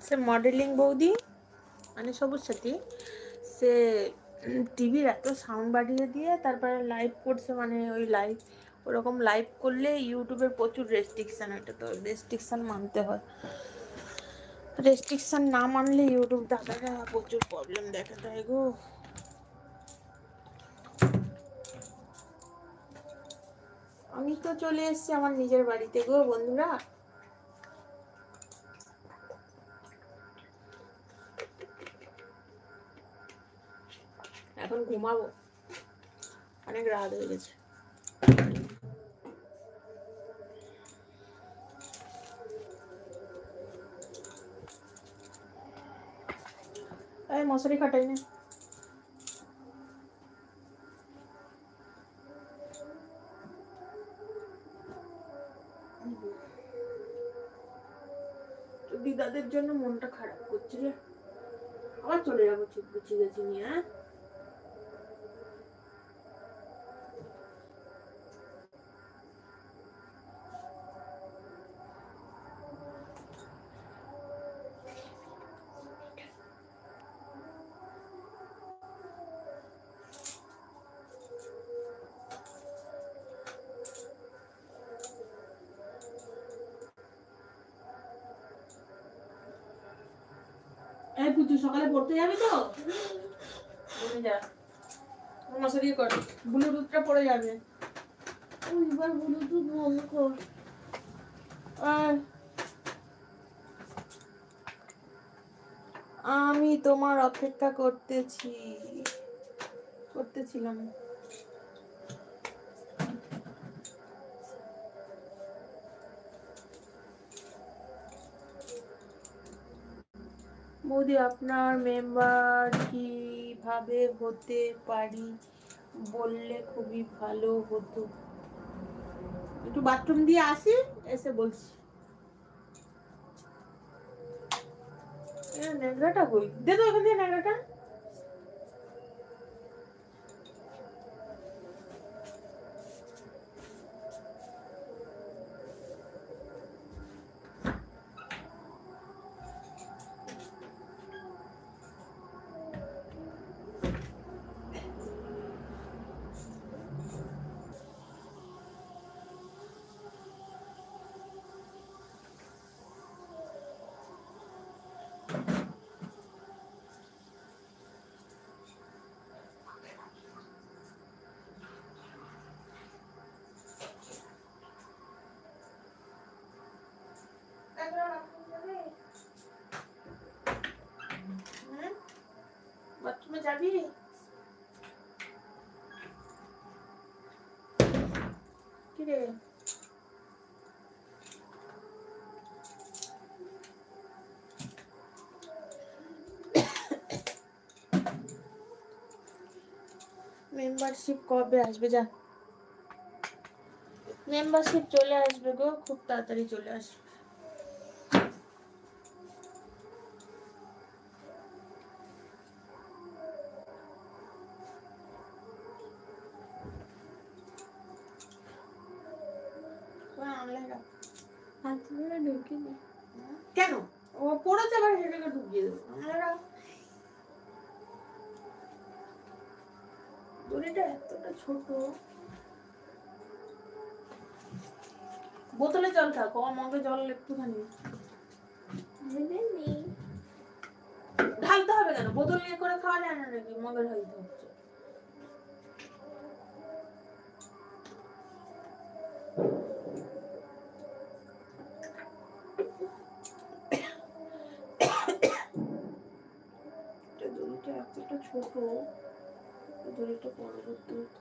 সে modelling বৌদি মানে সবুজ সাথী সে টিভির এত সাউন্ড বাড়িয়ে দিয়ে তারপরে লাইভ করছে, মানে ওই লাইভ ওরকম লাইভ করলে ইউটিউবের প্রচুর রেস্ট্রিকশান, এটা তো রেস্ট্রিকশান মানতে হয়। রেস্ট্রিকশান না মানলে ইউটিউব দাদারা প্রচুর প্রবলেম দেখা দেয় গো। আমি তো চলে এসেছি আমার নিজের বাড়িতে গো বন্ধুরা। এখন ঘুমাবো, অনেক রাত হয়ে গেছে। এই মশারি খাটাই না। দিদাদের জন্য মনটা খারাপ করছে রে। আবার চলে যাবো ঠিক বুঝে গেছি নিয়ে। হ্যাঁ এই পুচু সকালে পড়তে যাবি তো? যা মশারি কর, ব্লুটুথটা পড়ে যাবে। এবার ব্লুটুথ বন্ধ কর। আমি তোমার অপেক্ষা করতেছিলাম। বৌদি আপনার মেম্বার কিভাবে হতে পারি বললে খুবই ভালো হতো। একটু বাথরুম দিয়ে আসি, এসে বলছি। ন্যাংরাটা কই দে তো, ওখান থেকে ন্যাংরাটা। বাথরুমে যাবি? কি রে? মেম্বারশিপ কবে আসবে? যা মেম্বারশিপ চলে আসবে গো, খুব তাড়াতাড়ি চলে আসবে। কেন ও পড়েছে, আবার সেটাকে ঢুকিয়ে দেবো? দড়িটা এতটা ছোট। বোতলে জল থাক, ও মগে জল একটুখানি ঢালতে হবে কেন? বোতল নিয়ে করে খাওয়া যায় না নাকি? মগে ঢালতে হচ্ছে। দড়িটা এতটা ছোট, দড়িটা বড় করতে হতো।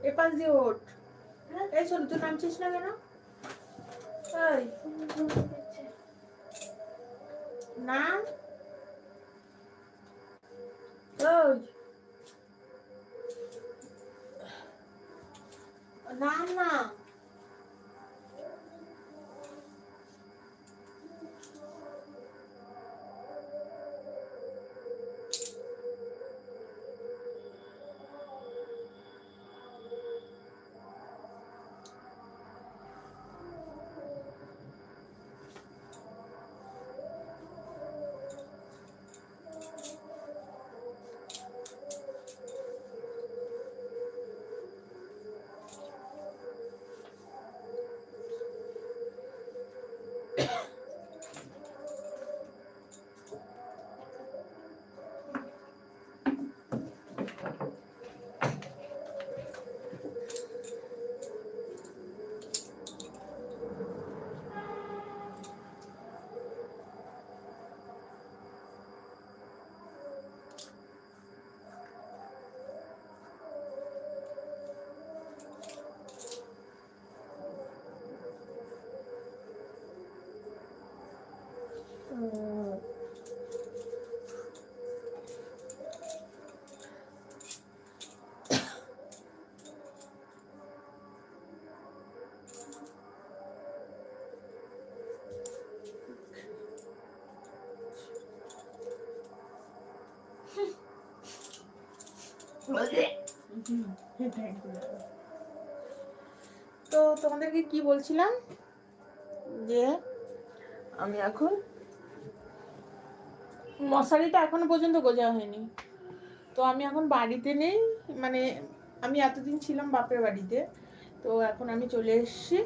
এপাশ দিয়ে ওঠ। এই চল, তুই নামছিস না কেন? নাম নাম না। তো তোমাদেরকে কি বলছিলাম, যে আমি এখন মশারিটা এখনো পর্যন্ত গোজা হয়নি। তো আমি এখন বাড়িতে নেই, মানে আমি এতদিন ছিলাম বাপের বাড়িতে, তো এখন আমি চলে এসেছি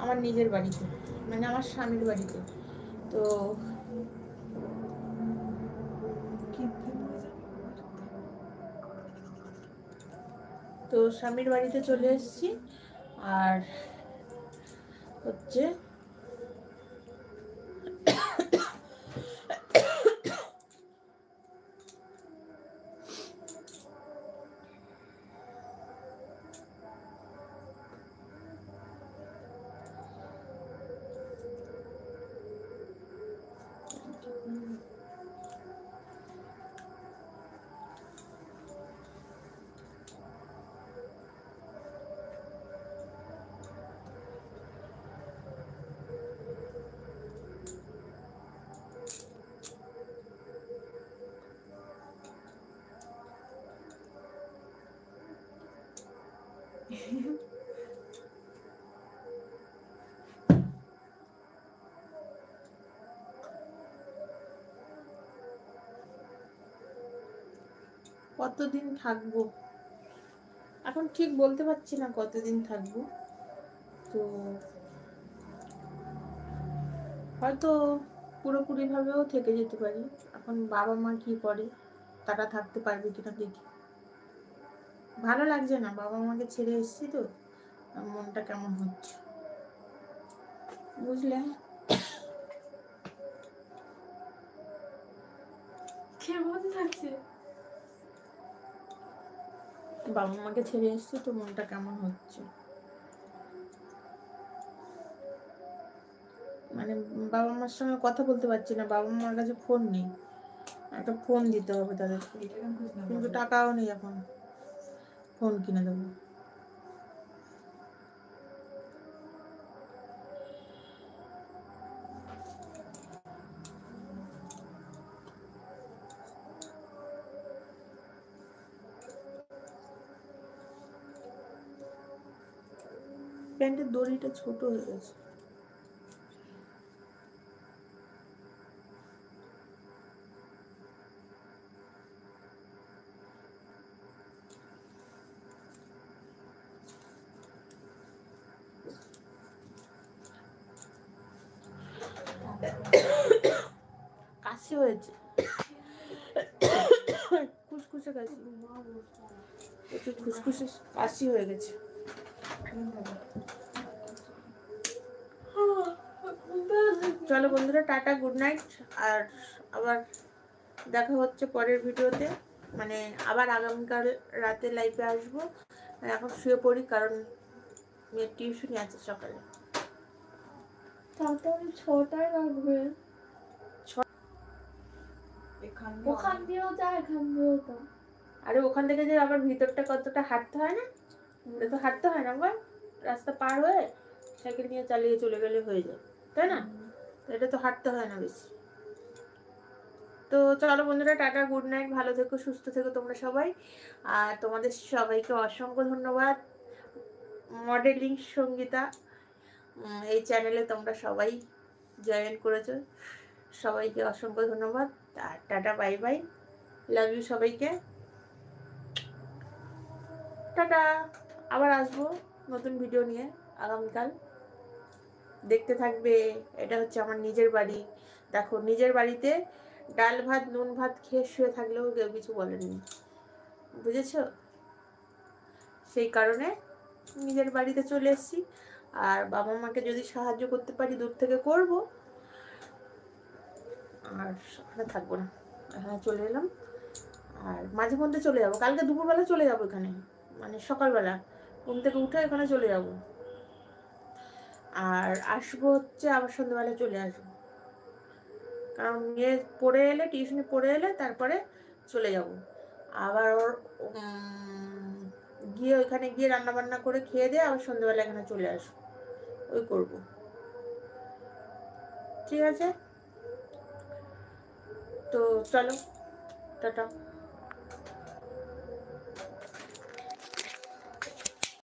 আমার নিজের বাড়িতে, মানে আমার স্বামীর বাড়িতে। তো স্বামীর বাড়িতে চলে এসেছি। আর হচ্ছে কতদিন থাকবো এখন ঠিক বলতে পারছি না, কতদিন থাকবো। তো হয়তো পুরোপুরি ভাবেও থেকে যেতে পারি। এখন বাবা মা কি করে, তারা থাকতে পারবে কিনা দেখি। ভালো লাগছে না, বাবা মাকে ছেড়ে এসেছি তো, মনটা কেমন হচ্ছে বুঝলে। কেমন লাগছে, বাবা মাকে ছেড়ে এসেছি তো মনটা কেমন হচ্ছে। মানে বাবা মার সঙ্গে কথা বলতে পারছি না, বাবা মার কাছে ফোন নেই, একটা ফোন দিতে হবে তাদেরকে, কিন্তু টাকাও নেই এখন ফোন কিনে দেবো। প্যান্টের দড়িটা ছোট হয়ে গেছে। কাশি হয়েছে, খুসখুসে কাশি, খুসখুসে কাশি হয়ে গেছে। চলো বন্ধুরা, টাটা, গুড নাইট। আর আবার দেখা হচ্ছে পরের ভিডিওতে, মানে আবার আগামীকাল রাতে লাইভে আসবো। এখন শুয়ে পড়ি, কারণ মেয়ের টিউশনই আছে সকালে। তাড়াতাড়ি 6টায় লাগবে। ওখান দিয়েও যা, এখান দিয়েও যা। আরে ওখান থেকে যে আবার ভিতরটা কতটা হাঁটতে হয় না? এটা তো হাঁটতে হয় না গো, রাস্তা পার হয়ে সাইকেল নিয়ে চালিয়ে চলে গেলে হয়ে যায়, তাই না? এটা তো হাঁটতে হয় না বেশি। তো চলো বন্ধুরা, টাটা, গুড নাইট, ভালো থেকো, সুস্থ থেকো তোমরা সবাই। আর তোমাদের সবাইকে অসংখ্য ধন্যবাদ। মডেলিং সঙ্গীতা এই চ্যানেলে তোমরা সবাই জয়েন করেছো, সবাইকে অসংখ্য ধন্যবাদ। আর tata, bye bye, love you সবাইকে, টাটা। আবার আসবো নতুন ভিডিও নিয়ে আগামীকাল, দেখতে থাকবে। এটা হচ্ছে আমার নিজের বাড়ি। দেখো, নিজের বাড়িতে ডাল ভাত নুন ভাত খেয়ে শুয়ে থাকলেও কেউ কিছু বলেনি, বুঝেছো? সেই কারণে নিজের বাড়িতে চলে এসেছি। আর বাবা মাকে যদি সাহায্য করতে পারি দূর থেকে করব, আর ওখানে থাকবো না, এখানে চলে এলাম। আর মাঝে মধ্যে চলে যাবো, কালকে দুপুরবেলা চলে যাবো এখানে, মানে সকালবেলা ঘুম থেকে উঠে এখানে চলে যাব। আর আসবো হচ্ছে আবার সন্ধ্যাবেলা চলে আসবো, কারণ মেয়ে পড়ে এলে, টিউশনে পড়ে এলে তারপরে চলে যাব। আবার ওর গিয়ে ওইখানে গিয়ে রান্না বান্না করে খেয়ে দিয়ে আবার সন্ধ্যাবেলা এখানে চলে আসবো, ওই করব। ঠিক আছে, তো চলো, টাটা।